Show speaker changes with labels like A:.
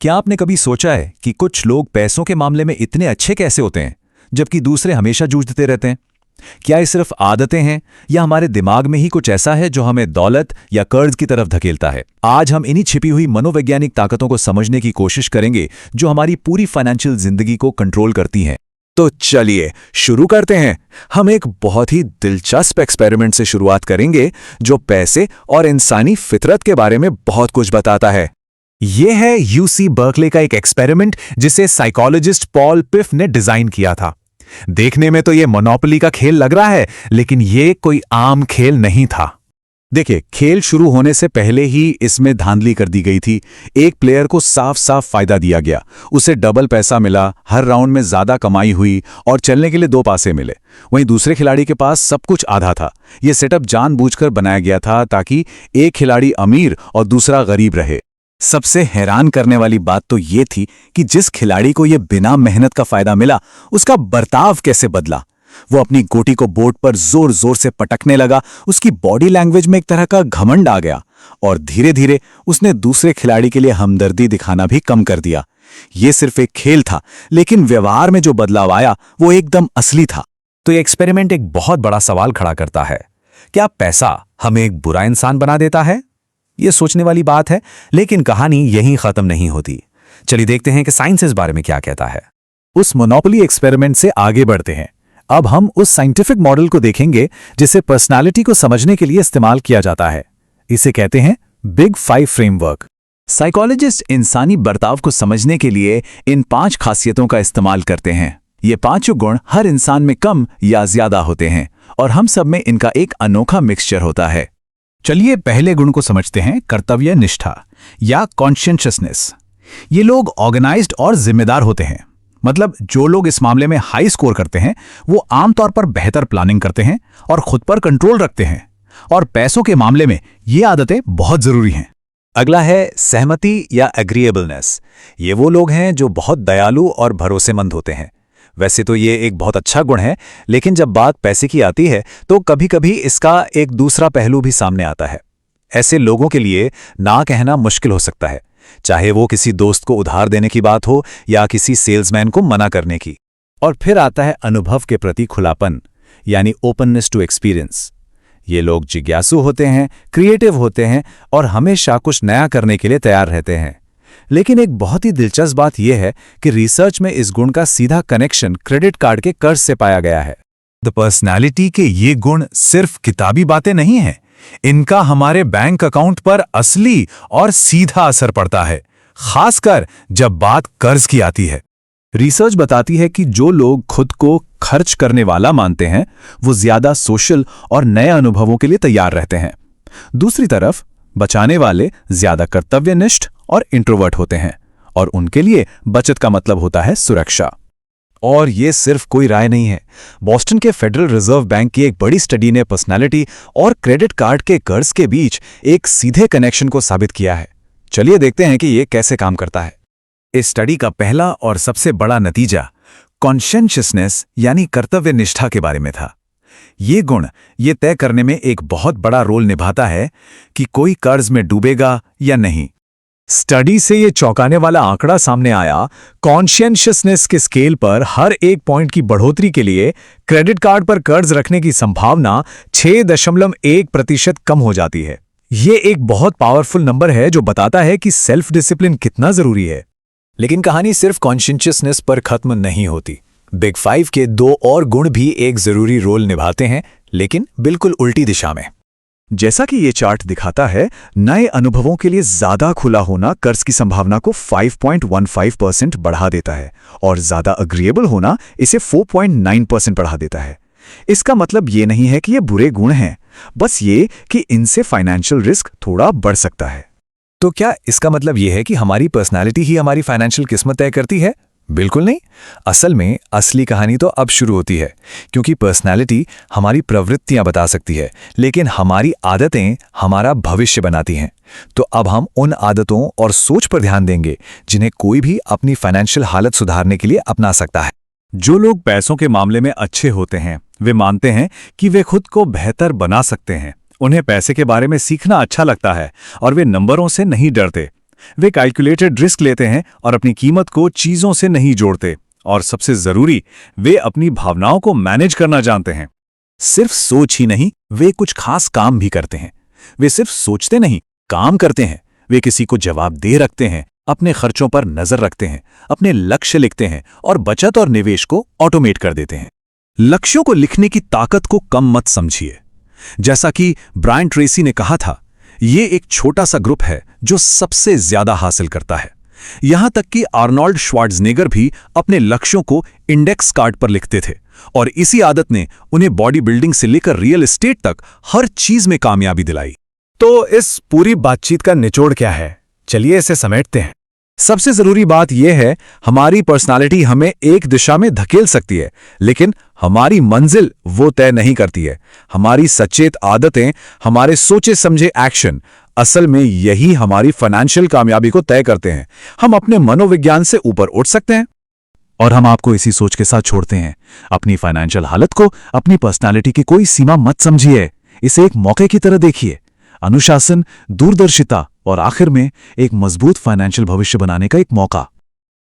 A: क्या आपने कभी सोचा है कि कुछ लोग पैसों के मामले में इतने अच्छे कैसे होते हैं, जबकि दूसरे हमेशा जूझते रहते हैं? क्या ये सिर्फ आदतें हैं या हमारे दिमाग में ही कुछ ऐसा है जो हमें दौलत या कर्ज की तरफ धकेलता है? आज हम इन्हीं छिपी हुई मनोवैज्ञानिक ताकतों को समझने की कोशिश करेंगे जो हमारी पूरी फाइनेंशियल जिंदगी को कंट्रोल करती हैं। तो चलिए शुरू करते हैं। हम एक बहुत ही दिलचस्प एक्सपेरिमेंट से शुरुआत करेंगे जो पैसे और इंसानी फितरत के बारे में बहुत कुछ बताता है। यह है यूसी बर्कले का एक एक्सपेरिमेंट जिसे साइकोलॉजिस्ट पॉल पिफ ने डिजाइन किया था। देखने में तो यह मोनोपोली का खेल लग रहा है, लेकिन यह कोई आम खेल नहीं था। देखिए, खेल शुरू होने से पहले ही इसमें धांधली कर दी गई थी। एक प्लेयर को साफ साफ फायदा दिया गया, उसे डबल पैसा मिला, हर राउंड में ज्यादा कमाई हुई और चलने के लिए 2 पासे मिले। वहीं दूसरे खिलाड़ी के पास सब कुछ आधा था। यह सेटअप जानबूझकर बनाया गया था ताकि एक खिलाड़ी अमीर और दूसरा गरीब रहे। सबसे हैरान करने वाली बात तो ये थी कि जिस खिलाड़ी को यह बिना मेहनत का फायदा मिला, उसका बर्ताव कैसे बदला। वो अपनी गोटी को बोर्ड पर जोर जोर से पटकने लगा। उसकी बॉडी लैंग्वेज में एक तरह का घमंड आ गया और धीरे धीरे उसने दूसरे खिलाड़ी के लिए हमदर्दी दिखाना भी कम कर दिया। ये सिर्फ एक खेल था, लेकिन व्यवहार में जो बदलाव आया वो एकदम असली था। तो ये एक्सपेरिमेंट एक बहुत बड़ा सवाल खड़ा करता है। क्या पैसा हमें एक बुरा इंसान बना देता है? ये सोचने वाली बात है, लेकिन कहानी यहीं खत्म नहीं होती। चलिए देखते हैं कि साइंस इस बारे में क्या कहता है। उस मोनोपोली एक्सपेरिमेंट से आगे बढ़ते हैं। अब हम उस साइंटिफिक मॉडल को देखेंगे जिसे पर्सनालिटी को समझने के लिए इस्तेमाल किया जाता है। इसे कहते हैं बिग 5 फ्रेमवर्क। साइकोलॉजिस्ट इंसानी बर्ताव को समझने के लिए इन 5 खासियतों का इस्तेमाल करते हैं। ये 5 गुण हर इंसान में कम या ज्यादा होते हैं और हम सब में इनका एक अनोखा मिक्सचर होता है। चलिए पहले गुण को समझते हैं, कर्तव्य निष्ठा या कॉन्शियसनेस। ये लोग ऑर्गेनाइज्ड और जिम्मेदार होते हैं। मतलब जो लोग इस मामले में हाई स्कोर करते हैं वो आमतौर पर बेहतर प्लानिंग करते हैं और खुद पर कंट्रोल रखते हैं। और पैसों के मामले में ये आदतें बहुत जरूरी हैं। अगला है सहमति या एग्रीएबलनेस। ये वो लोग हैं जो बहुत दयालु और भरोसेमंद होते हैं। वैसे तो ये एक बहुत अच्छा गुण है, लेकिन जब बात पैसे की आती है तो कभी-कभी इसका एक दूसरा पहलू भी सामने आता है। ऐसे लोगों के लिए ना कहना मुश्किल हो सकता है, चाहे वो किसी दोस्त को उधार देने की बात हो या किसी सेल्समैन को मना करने की। और फिर आता है अनुभव के प्रति खुलापन, यानी ओपननेस टू एक्सपीरियंस। ये लोग जिज्ञासु होते हैं, क्रिएटिव होते हैं और हमेशा कुछ नया करने के लिए तैयार रहते हैं। लेकिन एक बहुत ही दिलचस्प बात यह है कि रिसर्च में इस गुण का सीधा कनेक्शन क्रेडिट कार्ड के कर्ज से पाया गया है। द पर्सनैलिटी के ये गुण सिर्फ किताबी बातें नहीं हैं, इनका हमारे बैंक अकाउंट पर असली और सीधा असर पड़ता है, खासकर जब बात कर्ज की आती है। रिसर्च बताती है कि जो लोग खुद को खर्च करने वाला मानते हैं वो ज्यादा सोशल और नए अनुभवों के लिए तैयार रहते हैं। दूसरी तरफ बचाने वाले ज्यादा कर्तव्यनिष्ठ और इंट्रोवर्ट होते हैं और उनके लिए बचत का मतलब होता है सुरक्षा। और ये सिर्फ कोई राय नहीं है। बॉस्टन के फेडरल रिजर्व बैंक की एक बड़ी स्टडी ने पर्सनालिटी और क्रेडिट कार्ड के कर्ज के बीच एक सीधे कनेक्शन को साबित किया है। चलिए देखते हैं कि ये कैसे काम करता है। इस स्टडी का पहला और सबसे बड़ा नतीजा कॉन्शियसनेस यानी कर्तव्य निष्ठा के बारे में था। ये गुण ये तय करने में एक बहुत बड़ा रोल निभाता है कि कोई कर्ज में डूबेगा या नहीं। स्टडी से ये चौंकाने वाला आंकड़ा सामने आया। कॉन्शियसनेस के स्केल पर हर 1 पॉइंट की बढ़ोतरी के लिए क्रेडिट कार्ड पर कर्ज रखने की संभावना 6.1% कम हो जाती है। ये एक बहुत पावरफुल नंबर है जो बताता है कि सेल्फ डिसिप्लिन कितना जरूरी है। लेकिन कहानी सिर्फ कॉन्शियसनेस पर खत्म नहीं होती। बिग 5 के 2 और गुण भी एक जरूरी रोल निभाते हैं, लेकिन बिल्कुल उल्टी दिशा में। जैसा कि ये चार्ट दिखाता है, नए अनुभवों के लिए ज्यादा खुला होना कर्ज की संभावना को 5.15% बढ़ा देता है और ज्यादा अग्रीएबल होना इसे 4.9% बढ़ा देता है। इसका मतलब ये नहीं है कि ये बुरे गुण हैं, बस ये कि इनसे फाइनेंशियल रिस्क थोड़ा बढ़ सकता है। तो क्या इसका मतलब ये है कि हमारी पर्सनालिटी ही हमारी फाइनेंशियल किस्मत तय करती है? बिल्कुल नहीं। असल में असली कहानी तो अब शुरू होती है, क्योंकि पर्सनालिटी हमारी प्रवृत्तियां बता सकती है, लेकिन हमारी आदतें हमारा भविष्य बनाती हैं। तो अब हम उन आदतों और सोच पर ध्यान देंगे जिन्हें कोई भी अपनी फाइनेंशियल हालत सुधारने के लिए अपना सकता है। जो लोग पैसों के मामले में अच्छे होते हैं वे मानते हैं कि वे खुद को बेहतर बना सकते हैं। उन्हें पैसे के बारे में सीखना अच्छा लगता है और वे नंबरों से नहीं डरते।
B: वे कैलकुलेटेड रिस्क लेते हैं और अपनी कीमत को चीजों से नहीं जोड़ते। और सबसे जरूरी, वे अपनी भावनाओं को मैनेज करना जानते हैं।
A: सिर्फ सोच ही नहीं, वे कुछ खास काम भी करते हैं। वे सिर्फ सोचते नहीं, काम करते हैं। वे किसी को जवाबदेह रखते हैं, अपने खर्चों पर नजर रखते हैं, अपने लक्ष्य लिखते हैं और बचत और निवेश को ऑटोमेट कर देते हैं। लक्ष्यों को लिखने की ताकत को कम मत समझिए। जैसा कि ब्रायन ट्रेसी ने कहा था, ये एक छोटा सा ग्रुप है जो सबसे ज्यादा हासिल करता है। यहां तक कि आर्नोल्ड श्वार्ज़नेगर भी अपने लक्ष्यों को इंडेक्स कार्ड पर लिखते थे और इसी आदत ने उन्हें बॉडी बिल्डिंग से लेकर रियल एस्टेट तक हर चीज में कामयाबी दिलाई।
B: तो इस पूरी बातचीत का निचोड़ क्या है? चलिए इसे समेटते हैं।
A: सबसे जरूरी बात यह है, हमारी पर्सनालिटी हमें एक दिशा में धकेल सकती है, लेकिन हमारी मंजिल वो तय नहीं करती है। हमारी सचेत आदतें, हमारे सोचे समझे एक्शन, असल में यही हमारी फाइनेंशियल कामयाबी को तय करते हैं। हम अपने मनोविज्ञान से ऊपर उठ सकते हैं। और हम आपको इसी सोच के साथ छोड़ते हैं। अपनी फाइनेंशियल हालत को अपनी पर्सनालिटी की कोई सीमा मत समझिए। इसे एक मौके की तरह देखिए। अनुशासन, दूरदर्शिता और आखिर में एक मजबूत फाइनेंशियल भविष्य बनाने का एक मौका।